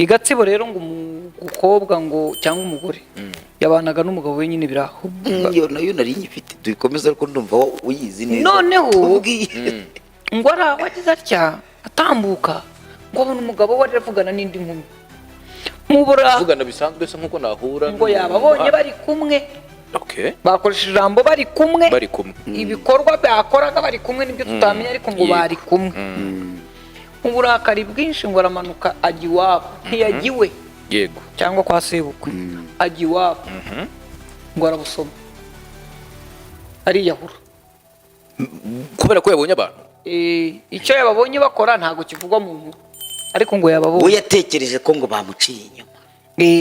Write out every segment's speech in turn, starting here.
Igatsibo rero ngo umukobwa ngo cyangwa umugore yabanaga n'umugabo wenyine biraho. Iyo nayo nari nyifite dukomeza ariko ndumva uyizi neza. Noneho ngo wagize atya atambuka ngo abona umugabo we aravugana n'indi nkumi. Mubura vugana bisanzwe se nkuko nahura ngo yababonye bari kumwe. Okay. Bakoresha ijambo bari kumwe. Bari kumwe. Ibikorwa byakoraga bari kumwe nibyo tutamenya ariko ngo bari kumwe. Uburakari bwinshi ngo aramanuka ajya iwabo. Ntiyagiwe. Yego. Cyangwa kwa sebukwe. Ajya iwabo. Ngo arabusoma. Ariyahura. Kubera ko yabonye abantu. Icyo yababonye bakora ntago kivugwa mu nkuru. Ariko ngo yababonye. We yatekereje ko ngo bamuciye inyuma.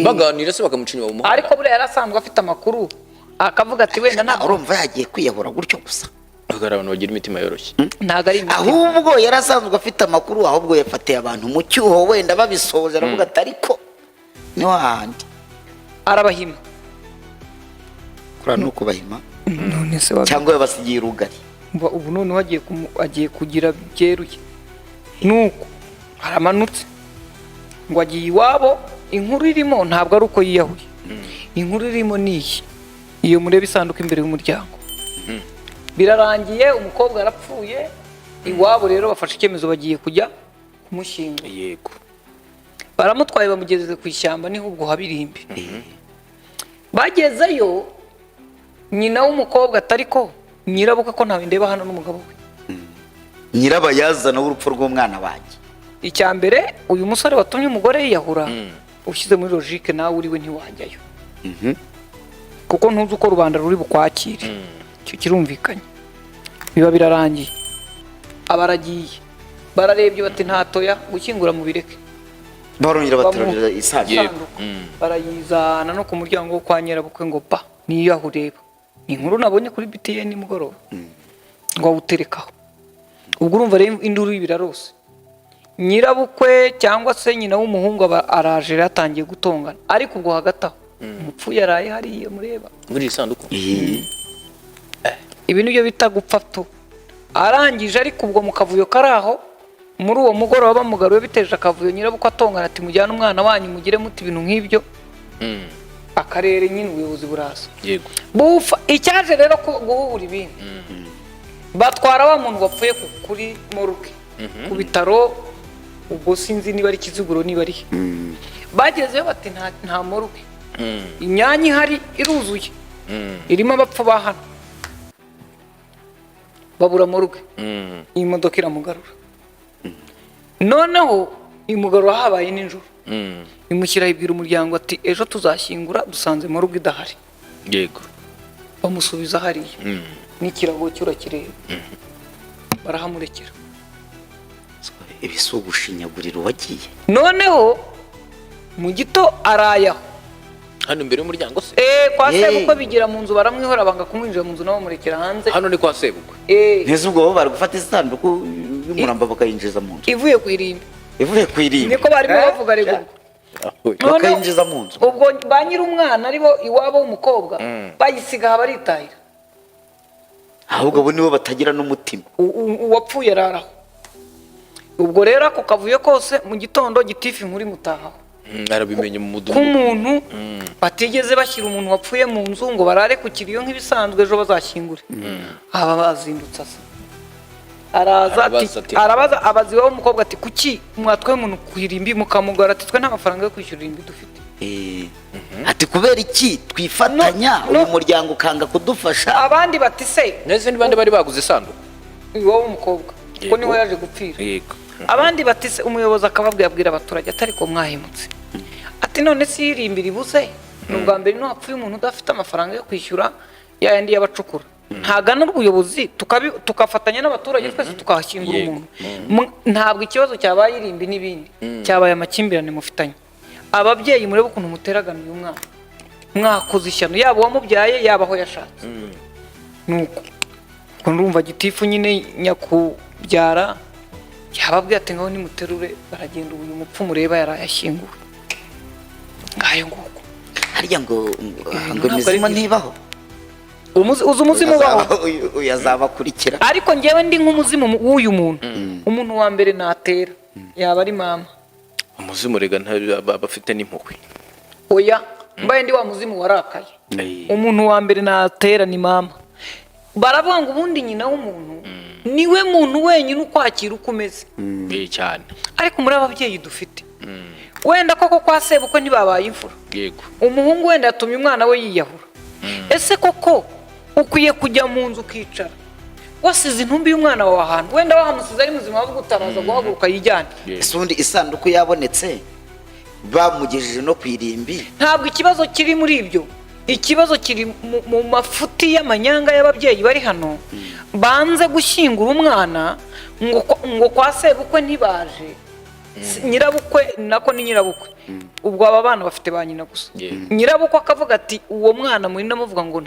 Baganira se bakamuca inyuma mu muhanda. Ariko bure yarasanzwe afite amakuru. Akavuga ati wenda ntabwo urumva yagiye kwiyahura gutyo gusa. Agara abantu bagira imitima yoroshye. Ntago ari imitima. Ahubwo yarasanzwe afite amakuru, ahubwo yafatiye abantu mu cyuho wenda babisoje aravuga ati ariko ni wahandi arabahima. Kura nuko bahima. None se cyangwa yabasigiye rugari. Ubu none agiye kugira byeruye. Nuko aramanutse ngo agiye iwabo. Inkuru irimo ntabwo ari uko yiyahuye. Inkuru irimo niyi. Iyo mureba isanduka imbere y'umuryango. Birarangiye umukobwa arapfuye. Iwabo rero bafashe icyemezo bagiye kujya kumushyingura. Yego. Baramutwaye bamugeze ku ishyamba niho ubwo habirimbi. Bagezeyo nyina w'umukobwa atariko nyirabuka ko ntawe ndeba hano n'umugabo we. Nyirabayazana w'urupfu rw'umwana wanjye. Icya mbere uyu musore watumye umugore yiyahura ushyize muri logique nawe uriwe ntiwajyayo. Kuko ntuzi uko rubanda ruri bukwakire. Cyo kirumvikanye. Biba birarangiye. Abaragiye. Bararebye bati ntatoya gukingura mu bireke. Barongera baterurira isanduku. Barayizana no ku muryango wo kwa nyirabukwe ngo pa niyo ahureba. Inkuru nabonye kuri BTN nimugoroba. Ngo awuterekaho. Ubwo urumva rero induru y'ibirarose. Nyirabukwe cyangwa se nyina w'umuhungu araje yatangiye gutongana. Ariko ubwo hagati aho umupfu yaraye hariya mureba muri isanduku. Ibi nibyo bita gupfa tu. Arangije ariko ubwo mu kavuyo karaho muri uwo mugoroba bamugaruye biteje akavuyo. Nyirabukwe atongana ati mujyana umwana wanyu mugire muti ibintu nk'ibyo. Akarere nyine ubuyobozi buraza. Yego. Bufa icyaje rero guhura ibindi. Batwara wa muntu wapfuye kuri moruke. Ku bitaro ubwo sinzi niba ari Kiziguro niba ari. Bagezeyo bati nta moruke. Imyanya ihari iruzuye. Irimo abapfu bahana. Babura moruke. Iyi modoka iramugarura. Noneho imugarura habaye ninjoro. Imushyira ibwira umuryango ati ejo tuzashyingura dusanze moruke idahari. Yego. Bamusubiza hariya. N'ikirago cyurakireba. Barahamurekera. Ibisugushinyaguriro wagiye. Noneho mu gito arayaho. Hano imbere y'umuryango se? Kwa sebukwe bigira mu nzu baramwihora banga kumwinjira mu nzu nabo murekera hanze. Hano ni kwa sebukwe. Neza ubwo bo bari gufata isanduku y'umuramba bakayinjiza mu nzu. Ivuye ku irimbi. Ivuye ku irimbi. Niko barimo bavuga rego. Bakayinjiza mu nzu. Ubwo ba nyiri umwana aribo iwabo w'umukobwa bayisiga habaritahira. Ahubwo bo nibo batagira n'umutima. Uwapfuye araraho. Ubwo rero ako kavuye kose mu gitondo gitifu inkuru imutahaho. Arabimenye mu mudugudu. K'umuntu batigeze bashyira umuntu wapfuye mu nzu ngo barare ku kiriyo nk'ibisanzwe ejo bazashyingure. Aba bazindutse asa. Arabaza abazi wabo umukobwa ati kuki mwatwaye umuntu kuhirimbi mukamugara ati twe nta mafaranga yo kwishyura irimbi dufite. Ati kubera iki twifatanya uyu muryango ukanga kudufasha. Abandi bati se neze nibande bari baguze isanduku. Iwabo umukobwa ko niwe yaje gupfira. Yego. Abandi bati se umuyobozi akababwira abaturage atari ko mwahimutse. Ati none si irimbira ibuze n'ubwa mbere no hapfuye umuntu udafite amafaranga yo kwishyura yandi y'abacukura. Ntagana ubuyobozi tukafatanya n'abaturage twese tukahashyingura umuntu. Ntabwo ikibazo cyabaye irimbi n'ibindi cyabaye amakimbirane mufitanye. Ababyeyi murebe ukuntu muteragana uyu mwana. Mwakoze ishyano yabo wamubyaye yabaho yashatse. Nuko ko ndumva gitifu nyine nyakubyara yababwiye ati ngaho nimuterure baragenda uyu mupfu mureba yarayashyinguwe. Ngayo nguko. Harya ngo mizima ntibaho. Uzi umuzimu waho uyazabakurikira. Ariko njyewe ndi nk'umuzimu w'uyu muntu. Umuntu wa mbere natera yaba ari mama. umuzimu rega bafite n'impuhwe. oya mbaye ndi wa muzimu warakaye. Umuntu wa mbere natera ni mama. Baravuga ngo ubundi nyina w'umuntu niwe muntu wenyine ukwakira uko umeze. Cyane. Ariko muri ababyeyi dufite wenda koko kwa sebukwe ntibabaye imfura. Yego. Umuhungu wenda yatumye umwana we yiyahura. Ese koko ukwiye kujya mu nzu ukicara wasize intumbi y'umwana wawe ahantu wenda wahamusize ari muzima wavuga utaraza guhaguruka yijyane. ese undi isanduku yabonetse bamugejeje no kwirimbi. Ntabwo ikibazo kiri muri ibyo, ikibazo kiri mu mafuti y'amanyanga y'ababyeyi bari hano banze gushyingura umwana ngo kwa sebukwe ntibaje. Nyirabukwe nako ni nyirabukwe. Ubwo aba bana bafite ba nyina gusa. Nyirabukwe akavuga ati uwo mwana muri ndamuvuga ngo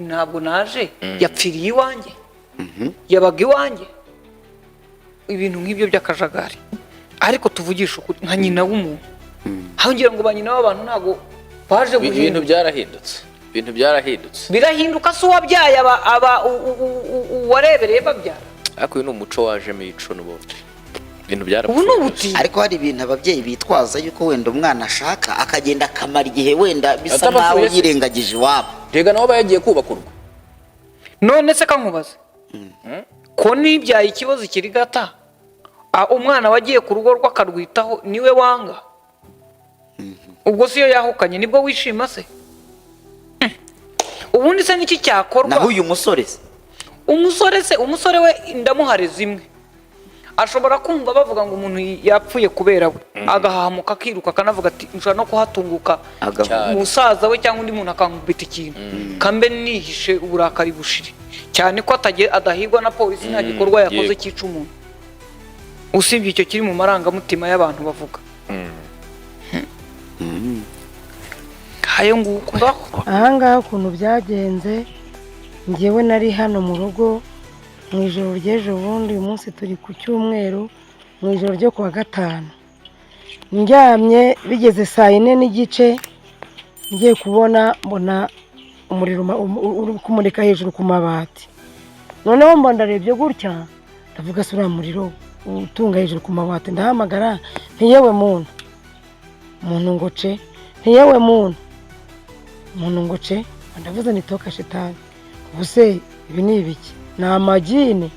ntabwo naje yapfiriye iwanjye. Yabaga iwanjye. Ibintu nk'ibyo by'akajagari. Ariko tuvugisha ukuri nka nyina w'umuntu. Aho ngira ngo ba nyina w'abantu ntago baje guhinduka. Ibintu byarahindutse. Ibintu byarahindutse. Birahinduka se uwabyaye uwarebereye babyara. Ariko uyu ni umuco wajemo ico n'ubundi. Ibintu Ubu byarapfuye. n'ubuti. ariko hari ibintu ababyeyi bitwaza yuko wenda umwana ashaka akagenda akamara igihe wenda bisa Atabasuye naho se. yirengagije iwabo. Rega nabo bayagiye kubakurwa. None se kankubaza. Ko nibyaye ikibazo kirigata. Umwana wagiye ku rugo rw'akarwitaho niwe wanga. Ubwo siyo yahukanye nibwo wishima se. Ubundi se niki cyakorwa? Naho uyu musore se Umusore we ndamuhare zimwe. Ashobora kumva bavuga ngo umuntu yapfuye kubera we agahamuka akiruka akanavuga ati nshobora no kuhatunguka umusaza we cyangwa undi muntu akangubita ikintu kambe nihishe uburakari bushire cyane ko adahigwa na polisi nta gikorwa yakoze cyica umuntu. Usibye icyo kiri mu marangamutima y'abantu bavuga. Hayo nguko ahangaha ukuntu byagenze njyewe nari hano mu rugo mu ijoro ry'ejo bundi uyu munsi turi ku cyumweru mu ijoro ryo kuwa gatanu ndyamye bigeze saa 4 n'igice ngiye kubona mbona umuriro uri kumurika hejuru ku mabati. Noneho mba ndarebye gutya ndavuga se uriya muriro utunga hejuru ku mabati ndahamagara ntiyewe muntu ngoce ntiyewe muntu ngoce ndavuze nitoka shetani. Ubuse ibi ni ibiki? Ni amagine.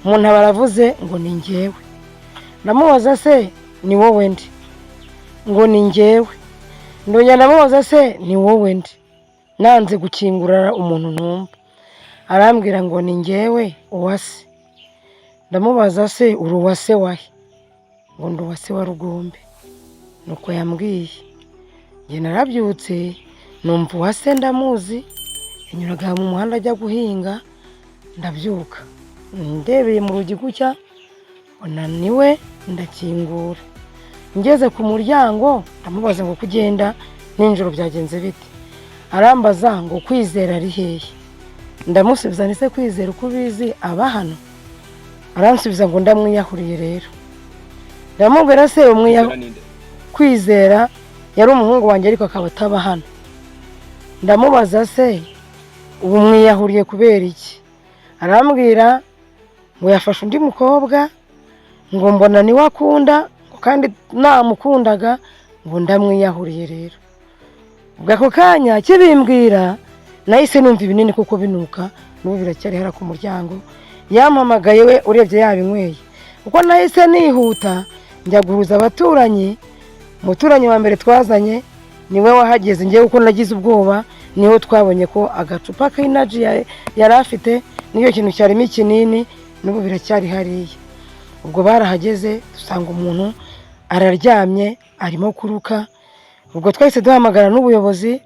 Umuntu baravuze ngo ni njyewe. Ndamubaza se ni wowe ndi? Ngo ni njyewe. Ndongera ndamubaza se ni wowe ndi? Nanze gukingurira umuntu ntumva. Arambwira ngo ni njyewe uwase. Ndamubaza se uri uwase wahe? Ngo ndi uwase wa Rugombe. Nuko yambwiye. Nge narabyutse numva uwase ndamuzi. Inyuraga mu muhanda ajya guhinga ndabyuka ndebeye mu rugi gucya niwe ndakingura. Ngeze ku muryango ndamubaza ngo kugenda ninjoro byagenze bite. Arambaza ngo kwizera ari hehe. Ndamusubiza nise kwizera uko bizi aba hano. Aransubiza ngo ndamwiyahuriye rero. Ndamubwira se kwizera yari umuhungu wanjye ariko akaba ataba hano. Ndamubaza se ubu mwiyahuriye kubera iki? Arambwira ngo yafashe undi mukobwa ngo mbona ni wakunda kandi namukundaga ngo ndamwiyahuriye rero. Ubwo ako kanya kibimbwira nahise numva ibinini kuko binuka n'ubu biracyari hara ku muryango. Yampamagaye we urebye yabinyweye kuko nahise nihuta njya guhuza abaturanyi. Umuturanyi wa mbere twazanye niwe wahageze ngiye uko nagize ubwoba niho twabonye ko agacupa ka energy yari afite niyo kintu cyarimo ikinini n'ubu biracyari hariya. Ubwo barahageze dusanga umuntu araryamye arimo kuruka. Ubwo twahise duhamagara n'ubuyobozi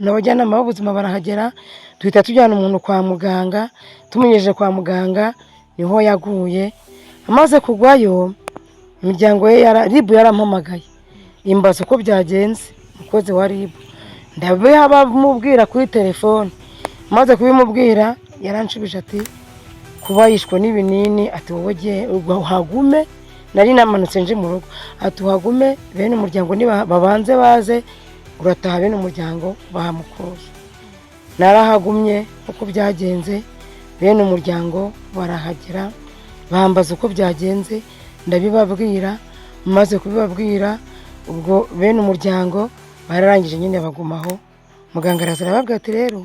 n'abajyanama b'ubuzima barahagera duhita tujyana umuntu kwa muganga. Tumugejeje kwa muganga niho yaguye. Amaze kugwayo imiryango ye ribu yarampamagaye imbaza uko byagenze umukozi wa ribu. Ndabamubwira kuri telefone. Maze kubimubwira yaranshubije ati kuba yishwe n'ibinini ati wowe uhagume. Nari namanutse nje mu rugo ati uhagume bene umuryango ni babanze baze urataha bene umuryango bahamukoze. Narahagumye uko byagenze bene umuryango barahagera bambaza uko byagenze ndabibabwira. maze kubibabwira ubwo bene umuryango bararangije nyine bagumaho. Muganga araza arababwira ati rero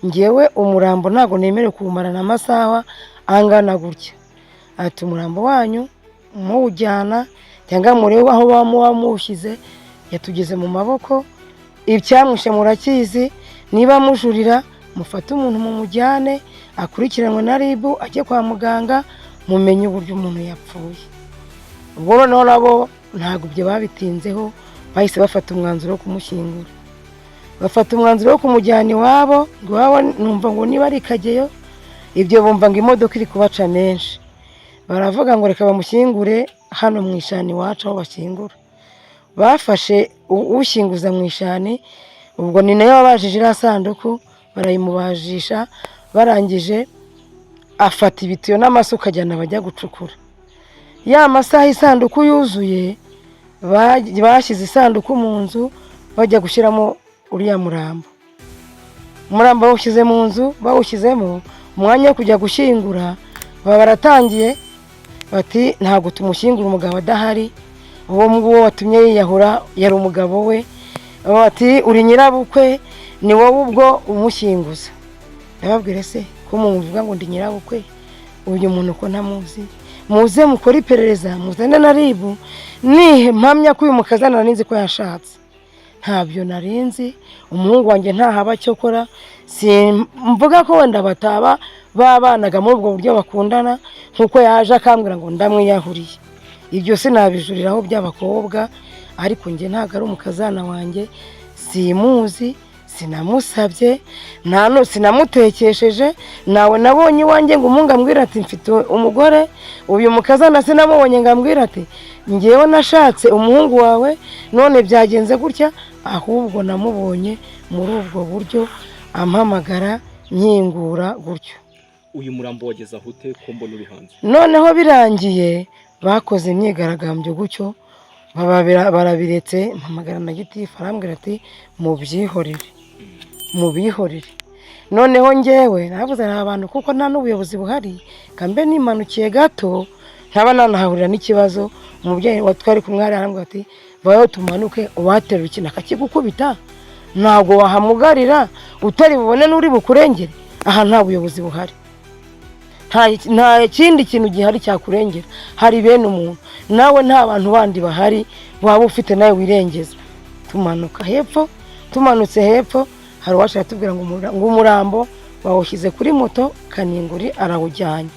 ngewe umurambo ntabwo nemerewe kuwumarana amasaha angana gutya, ati umurambo wanyu muwujyana cyangwa murebe aho bamuwushyize, yatugeze mu maboko, icyamwishe murakizi, niba mujurira mufate umuntu mumujyane akurikiranwe na RIB ajye kwa muganga mumenye uburyo umuntu yapfuye. Ubwo noneho nabo ntabwo ibyo babitinzeho, bahise bafata umwanzuro wo kumushyingura, bafata umwanzuro wo kumujyana iwabo. Iwabo numva ngo niba ari Kageyo, ibyo bumva ngo imodoka iri kubaca menshi, baravuga ngo reka bamushyingure hano mu ishani iwacu aho bashyingura. Bafashe ushyinguza mu ishani, ubwo ni nayo wabajije iriya sanduku, barayimubajisha, barangije afata ibitiyo n'amasuka ajyana bajya gucukura. Ya masaha isanduku yuzuye, bashyize isanduku mu nzu bajya gushyiramo uriya murambo. Umurambo bawushyize mu nzu, bawushyizemo umwanya wo kujya gushyingura, baba baratangiye bati ntabwo tumushyingura umugabo adahari, uwo nguwo watumye yiyahura yari umugabo we, bati uri nyirabukwe ni wowe ubwo umushyinguza. Ndababwira se ko muvuga ngo ndi nyirabukwe, uyu muntu ko ntamuzi, muze mukore iperereza muzane na RIB, nihe mpamya ko uyu mukazana narinzi ko yashatse. Ntabyo narinzi, umuhungu wanjye ntahaba cyokora, simvuga ko wenda bataba babanaga muri ubwo buryo bakundana nkuko yaje akambwira ngo ndamwiyahuriye. Ibyo sinabijuriraho by'abakobwa, ariko njye ntabwo ari umukazana wanjye, simuzi, sinamusabye, sinamutekesheje. Nawe nabonye iwanjye ngo umuhungu ambwira ati mfite umugore, uyu mukazana sinamubonye ngo ambwira ati ngewe nashatse umuhungu wawe none byagenze gutya, ahubwo namubonye muri ubwo buryo ampamagara nkingura gutyo. Uyu murambo wageze aho ute ko mbona uri hanze? Noneho birangiye bakoze imyigaragambyo gutyo, barabiretse, mpamagara na gitifu arambwira ati mubihorere. Noneho ngewe navuze nta bantu kuko nta n'ubuyobozi buhari, kambe nimanukiye gato ntaba nanahahurira n'ikibazo. Umubyeyi twari kumwe arambwira ati vayo tumanuke, uwaterura ikintu akakigukubita ntabwo wahamugarira utari bubone n'uri bukurengere. Aha nta buyobozi buhari, nta kindi kintu gihari cyakurengera, hari bene umuntu. Nawe nta bantu bandi bahari waba ufite nawe wirengeza. Tumanuka hepfo, tumanutse hepfo hari uwashaka tubwira ngo umurambo bawushyize kuri moto, Kaninguri arawujyanye.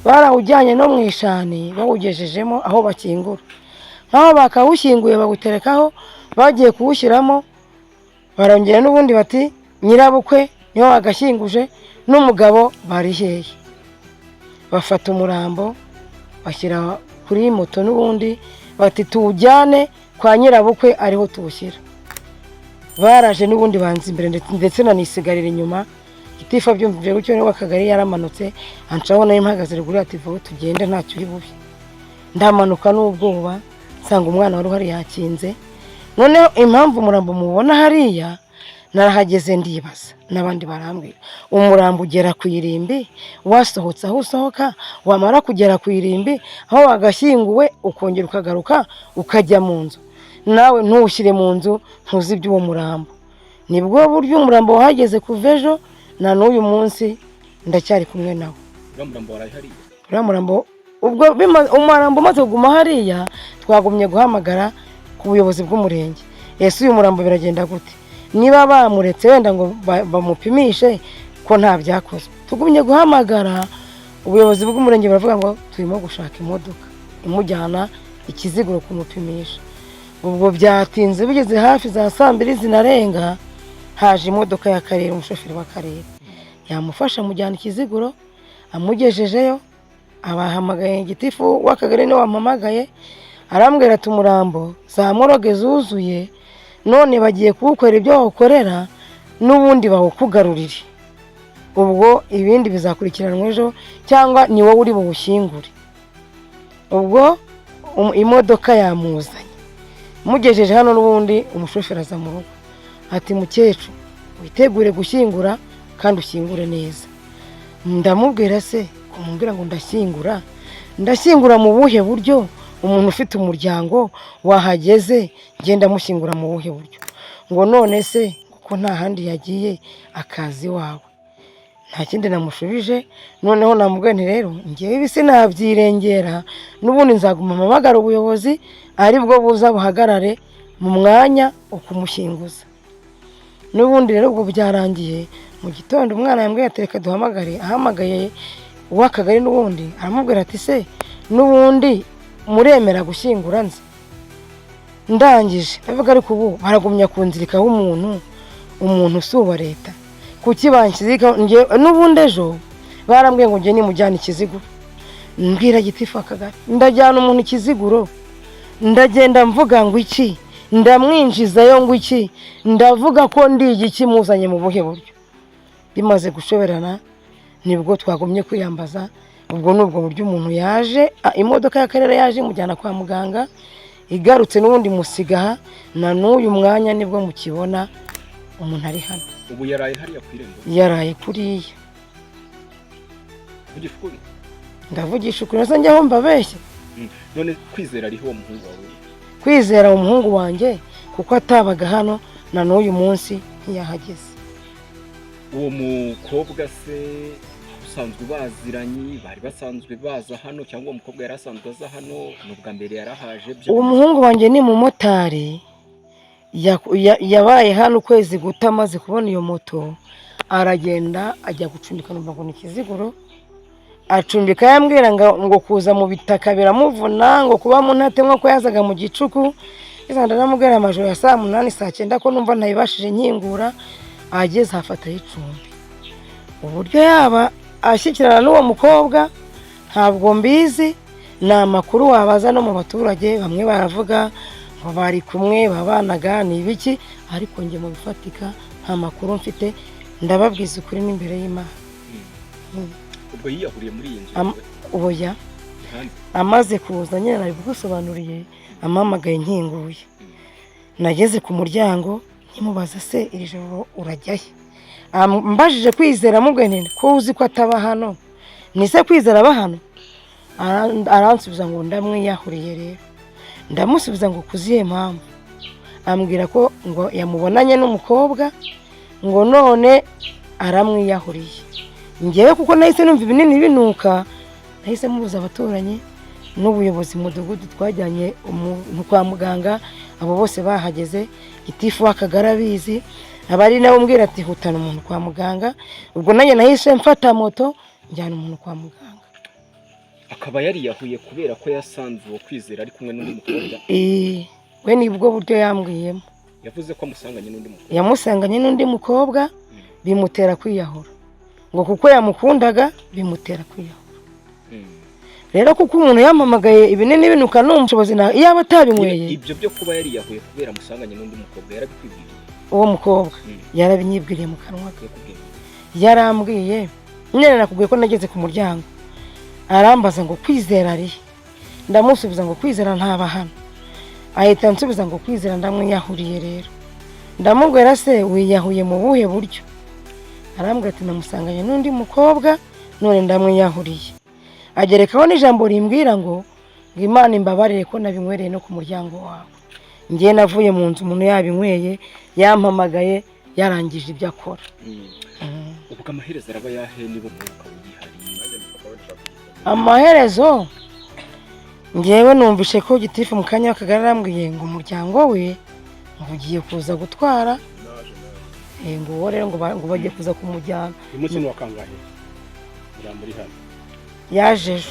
Barawujyanye no mu ishani bawugejejemo aho bakingura, nkaho bakawushyinguye bawuterekaho, bagiye kuwushyiramo barongera n'ubundi bati nyirabukwe niyo wagashyinguje n'umugabo bari hehe. Bafata umurambo bashyira kuri moto n'ubundi bati tuwujyane kwa nyirabukwe ariho tuwushyira. Baraje n'ubundi banza imbere ndetse nanisigarira inyuma. Gitifu abyumvije gutyo niwe akagari yaramanutse ancaho nayo mpagaze ruguru ati vuba tugende ntacyo uri bubi. Ndamanuka n'ubwoba nsanga umwana wari uhari yakinze. Noneho impamvu umurambo mubona hariya narahageze ndibaza, n'abandi barambwira umurambo ugera ku irimbi, wasohotse aho usohoka, wamara kugera ku irimbi aho wagashyinguwe ukongera ukagaruka ukajya mu nzu, nawe ntuwushyire mu nzu ntuzi iby'uwo murambo. Nibwo buryo umurambo wahageze kuva ejo na n'uyu munsi ndacyari kumwe nawe. Umurambo waraye hariya? Umurambo ubwo umurambo umaze kuguma hariya twagumye guhamagara ku buyobozi bw'umurenge. Ese uyu murambo biragenda gute? Niba bamuretse wenda ngo bamupimishe ko nta byakozwe. Tugumye guhamagara ubuyobozi bw'umurenge, baravuga ngo turimo gushaka imodoka imujyana Ikiziguro kumupimisha. Ubwo byatinze bigeze hafi za 2:00 zinarenga, haje imodoka y'akarere, umushoferi w'akarere yamufasha mujyana Ikiziguro, amugejejeyo. Abahamagaye gitifu w'akagari niwe wampamagaye arambwira ati umurambo za moroge zuzuye, none bagiye kuwukorera ibyo bawukorera n'ubundi bawukugarurire. Ubwo ibindi bizakurikiranwa ejo cyangwa ni wowe uri buwushyingure. Ubwo imodoka yamuzanye, mugejeje hano n'ubundi umushoferi aza mu rugo ati mukecuru witegure gushyingura kandi ushyingure neza. Ndamubwira se kumubwira ngo ndashyingura mu buhe buryo umuntu ufite umuryango wahageze ngenda mushyingura mu buhe buryo ngo none se kuko nta handi yagiye akazi wawe nta kindi namushubije noneho namubwiye nti rero ngewe ibi sinabyirengera n'ubundi nzaguma mpamagara ubuyobozi aribwo buza buhagarare mu mwanya ukumushyinguza n'ubundi rero ubwo byarangiye mu gitondo umwana yambwiye ati reka duhamagare ahamagaye uw'akagari n'ubundi aramubwira ati se n'ubundi muremera gushyingura nzi ndangije ndavuga ariko ubu baragumya kunzirikaho umuntu usuba leta kuki banshyizika n'ubundi ejo barambwiye ngo njye nimujyana ikiziguro mbwira gitifu akagari ndajyana umuntu ikiziguro ndagenda mvuga ngo iki ndamwinjizayo ngo iki ndavuga ko ndi igiki muzanye mu buhe buryo bimaze gushoberana nibwo twagumye kwiyambaza ubwo nubwo buryo umuntu yaje imodoka y'akarere yaje imujyana kwa muganga igarutse n'ubundi musigaha na n'uyu mwanya nibwo mukibona umuntu ari hano ubu yaraye hariya ku irembo yaraye kuriya vugisha ukuri ndavugisha ukuri nasa njyaho mbabeshye none kwizera ariho uwo muhungu wawe kwizera umuhungu wanjye kuko atabaga hano na n'uyu munsi ntiyahageze uwo mukobwa se usanzwe baziranye bari basanzwe baza hano cyangwa uwo mukobwa yari asanzwe aza hano n'ubwa mbere yarahaje uwo muhungu wanjye ni umumotari yabaye hano ukwezi guta amaze kubona iyo moto aragenda ajya gucumbika numva ngo ni ikiziguro acumbika yambwira ngo kuza mu bitaka biramuvuna ngo kuba mu ntate nk'uko yazaga mu gicuku izanda namubwira amajoro ya saa 8 saa 9 ko numva ntayibashije nkingura ageze hafataho icumbi uburyo yaba ashyikirana n'uwo mukobwa ntabwo mbizi ni amakuru wabaza no mu baturage bamwe baravuga ngo bari kumwe babanaga ni ibiki ariko njye mu bifatika nta makuru mfite ndababwiza ukuri n'imbere y'Imana ubwo yiyahuriye muri iyi nzu oya amaze kuza nyine nari bugusobanuriye amamagaye nkinguye nageze ku muryango nkimubaza se iri joro urajyahe mbajije kwizera mubwe nti ko uzi ko ataba hano nise kwizera aba hano aransubiza ngo ndamwiyahuriye rero ndamusubiza ngo kuziye mpamvu ambwira ko ngo yamubonanye n'umukobwa ngo none aramwiyahuriye ngewe kuko nahise numva ibinini binuka nahise mubuza abaturanyi n'ubuyobozi mudugudu twajyanye umuntu kwa muganga abo bose bahageze gitifu w'akagari abizi abari nawe umbwira ati hutana umuntu kwa muganga ubwo nanjye nahise mfata moto njyana umuntu kwa muganga akaba yariyahuye kubera ko yasanze uwo kwizera ari kumwe n'undi mukobwa we nibwo buryo yambwiyemo yavuze ko amusanganye n'undi mukobwa yamusanganye n'undi mukobwa bimutera kwiyahura ngo kuko yamukundaga bimutera kwiyahura rero kuko umuntu yamamagaye ibinini binuka n'umushobozi na yaba atabinyweye ibyo byo kuba yariyahuye kubera amusanganye n'undi mukobwa yarabikwibwiriye uwo mukobwa yarabinyibwiriye mu kanwa ke yarambwiye nyine nakubwiye ko nageze ku muryango arambaza ngo kwizera ari ndamusubiza ngo kwizera ntaba hano ahita nsubiza ngo kwizera ndamwiyahuriye rero ndamubwira se wiyahuye mu buhe buryo arambwira ati namusanganye n'undi mukobwa none ndamwiyahuriye agerekaho n'ijambo rimbwira ngo Imana imbabarire ko nabinywereye no ku muryango wawe ngiye navuye mu nzu umuntu yabinyweye yampamagaye yarangije ibyo akora ubwo amaherezo araba yahe niba umwuka wihariye amaherezo ngewe numvishe ko gitifu mu kanya w'akagari arambwiye ngo umuryango we ngo ugiye kuza gutwara ngo uwo rero ngo bagiye kuza kumujyana uyu munsi ni wa kangahe muri hano yaje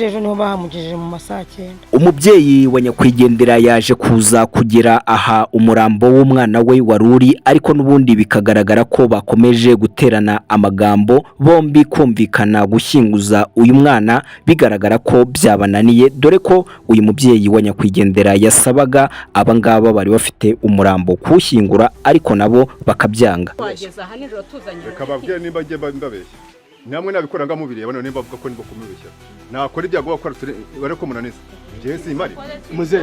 ejo niho bahamugejeje mu masaa 9 umubyeyi wa nyakwigendera yaje kuza kugera aha umurambo w'umwana we waruri ariko n'ubundi bikagaragara ko bakomeje guterana amagambo bombi kumvikana gushyinguza uyu mwana bigaragara ko byabananiye dore ko uyu mubyeyi wa nyakwigendera yasabaga abangaba bari bafite umurambo kuwushyingura ariko nabo bakabyanga reka babwire nimba ngiye mbabeshya namwe nabikoranga mubiri abana nimba bavuga ko nimba kumubeshya nakora ibyago bakora bare ko munaniza je si mari muze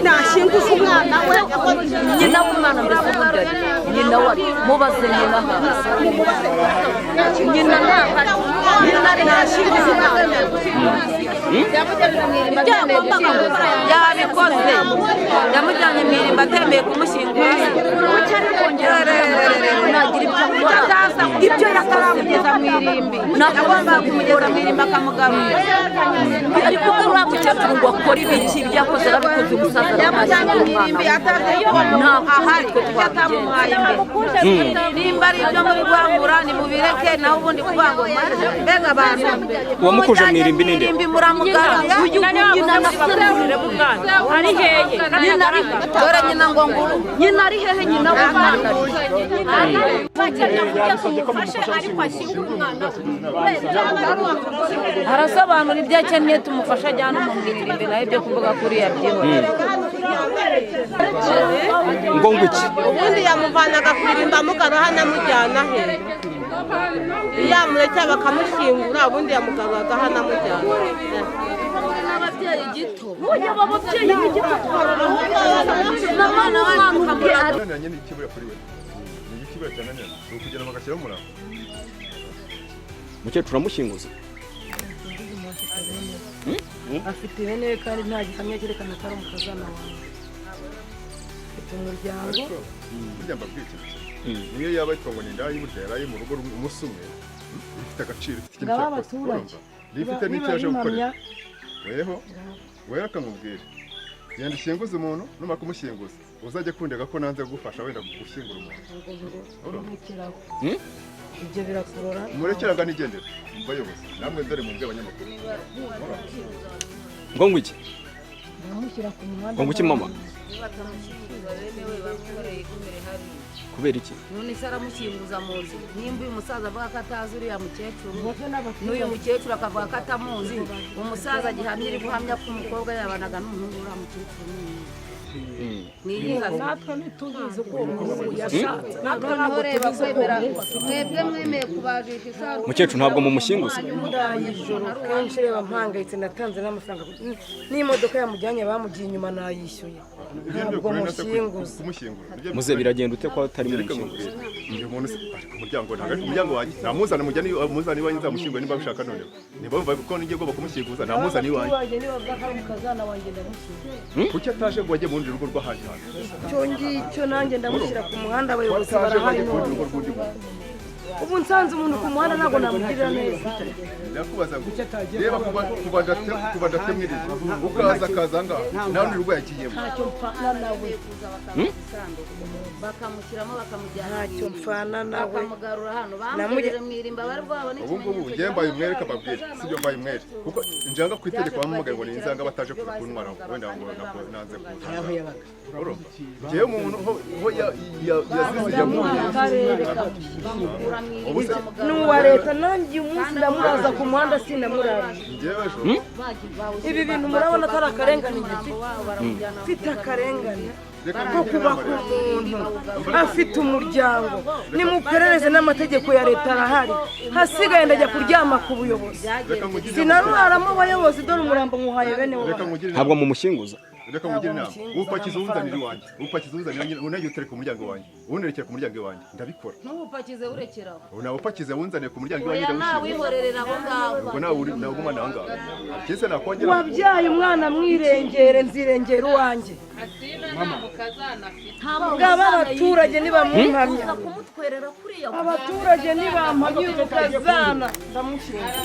nashinguza umwana we nyina w'umwana mbese uburyo nyina wari mubaze nyina nyina ntahari nyina nashinguza umwana yabikoze yamujyanye mu irimba atembeye kumushyingura ibyo yataramugeza mu irimbi nagomba kumugeza mu irimbi akamugarura ariko ko uriya mukecuru ngo akora ibiki byakoze arabikoze umusaza aramwashyingura umwana ahari yatamuhaye imbere nimba ari ibyo muri guhangura ni mubireke naho ubundi kuvangura mbega abantu uwamukuje mu irimbi ninde muramugarura nyina nakurire bwana ari hehe nyina ari dore nyina ngo nguru nyina ari hehe nyina w'umwana arasobanura ibyo akeneye tumufasha ajyana umubwirira imbere naho ibyo kuvuga kuri yabyihorera ngo ngwiki ubundi yamuvanaga kuririmba amugara hano amujyana he yamuretse bakamushyingura ubundi yamugaruraga hano amujyana ababyeyi gito burya ababyeyi gito n'abana w'abantu kamura nananye n'ikibura kuri we ni ikibura cyane nene ukugira ngo agashyira umurava mukecuru amushyinguza afite ihene kandi nta gihamya cyerekana ko ari umukazana wawe afite umuryango burya mbabwiye ikintu niyo yaba yitwa ngo ni indaya burya yaraye mu rugo umunsi umwe ifite agaciro ifite ikintu cy'abaturage rifite n'icyo yaje gukorera weho wera akamubwira genda ushyinguze umuntu numara kumushyinguza uzajya kundega ko nanze gufasha wenda gushyingura umuntu ibyo birakurora murekeraga nigendera bayobozi namwe dore mu bw'abanyamakuru ngo ngwiki ndamushyira ku muhanda ngo ngwiki mama kubera iki none se aramushyinguza mu nzu nimba uyu musaza avuga ko atazi uriya mukecuru n'uyu mukecuru akavuga ko atamuzi umusaza gihamya iri guhamya ko umukobwa yabanaga n'umuhungu uriya mukecuru natwe ntitubizi uko umuntu yashatse natwe ntabwo tubizi kwemera mwebwe mwemeye kubajisha isaha mukecuru ntabwo mumushyinguza ijoro kenshi reba mpangayitse natanze n'amafaranga n'imodoka yamujyanye bamugiye inyuma nayishyuye ntabwo mushyinguza muze biragenda ute ko atari mushyinguza uyu muntu ari ku muryango ntabwo ari ku muryango wanjye namuzana mujyane amuzana iwanjye nzamushyingura niba bishaka noneho niba bumva ko ngiye ngomba kumushyinguza namuzana iwanjye kuki ataje ngo ajye mu rundi rugo rw'ahandi hantu icyo ngicyo nanjye ndamushyira ku muhanda abayobozi barahari none ubu nsanze umuntu ku muhanda ntabwo namugirira neza ndakubaza ngo reba kuba ndatemwiriye ukaza akaza ngaha nta rundi rugo yagiyemo ntacyo mpfana nawe bakamushyiramo bakamujyana ntacyo mpfana nawe bakamugarura hano bamugeze mu irimba bari bwabone ubu ngubu njye mbaye umwere kababwira sibyo mbaye umwere kuko njanga ku itegeko bampamagaye ngo ninzanga bataje kuntwara wenda ngo nanze kuza njyewe umuntu ho yazize yamuye n'uwa leta nanjye umunsi ndamuraza ku muhanda sindamurara ibi bintu murabona ko ari akarengane mfite akarengane ko kuba ku muntu afite umuryango nimuperereze n'amategeko ya leta arahari hasigaye ndajya kuryama ku buyobozi sinaruraramo abayobozi dore umurambo nkuhaye bene wowe ntabwo mumushyinguza reka mugire inama upakiza uwunzanira iwanjye upakiza uwunzanira unajya utereka umuryango wanjye ubundi urekera ku muryango iwanjye ndabikora ntuwupakize urekeraho nawe upakize wunzaniye ku muryango iwanjye nawihorerera aho ngaho ubwo nawe umwana aho ngaho kese nakongera wabyaye umwana mwirengere nzirengera uwanjye ngaba abaturage nibamuhamya abaturage nibampamya umukazana ndamushinga